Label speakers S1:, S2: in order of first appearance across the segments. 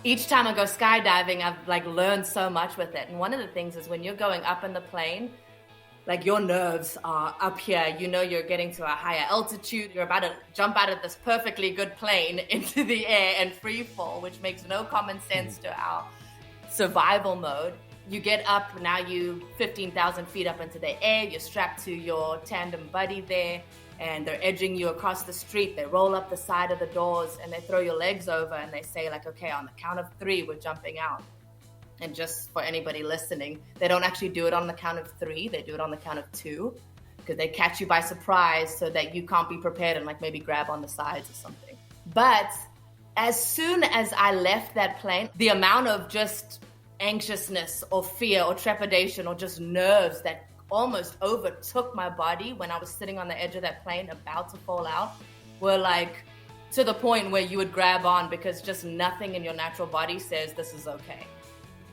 S1: Each time I go skydiving, I've like learned so much with it. And one of the things is when you're going up in the plane, like your nerves are up here, you know, you're getting to a higher altitude, you're about to jump out of this perfectly good plane into the air and free fall, which makes no common sense to our survival mode. You get up, now you 15,000 feet up into the air, you're strapped to your tandem buddy there, and they're edging you across the street. They roll up the side of the doors and they throw your legs over and they say like, okay, on the count of 3, we're jumping out. And just for anybody listening, they don't actually do it on the count of 3, they do it on the count of 2, because they catch you by surprise so that you can't be prepared and like maybe grab on the sides or something. But as soon as I left that plane, the amount of just anxiousness or fear or trepidation or just nerves that almost overtook my body when I was sitting on the edge of that plane about to fall out were like to the point where you would grab on because just nothing in your natural body says this is okay.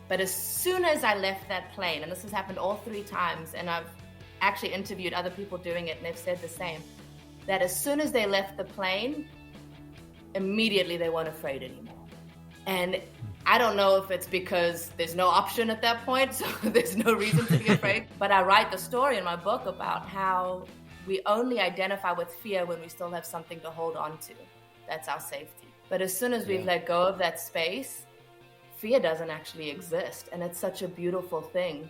S1: But as soon as I left that plane, and this has happened all 3 times, and I've actually interviewed other people doing it and they've said the same, that as soon as they left the plane, immediately they weren't afraid anymore. And I don't know if it's because there's no option at that point, so there's no reason to be afraid. But I write the story in my book about how we only identify with fear when we still have something to hold on to. That's our safety. But as soon as we've let go of that space, fear doesn't actually exist. And it's such a beautiful thing.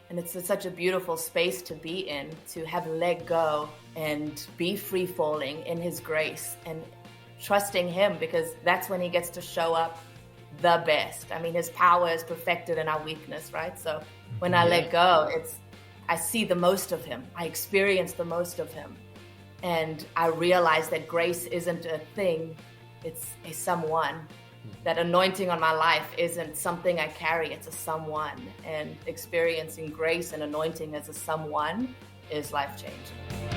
S1: And it's such a beautiful space to be in, to have let go and be free falling in his grace and trusting him, because that's when he gets to show up the best. I mean, his power is perfected in our weakness, right? So when I let go, I see the most of him. I experience the most of him. And I realize that grace isn't a thing, it's a someone. That anointing on my life isn't something I carry, it's a someone. And experiencing grace and anointing as a someone is life-changing.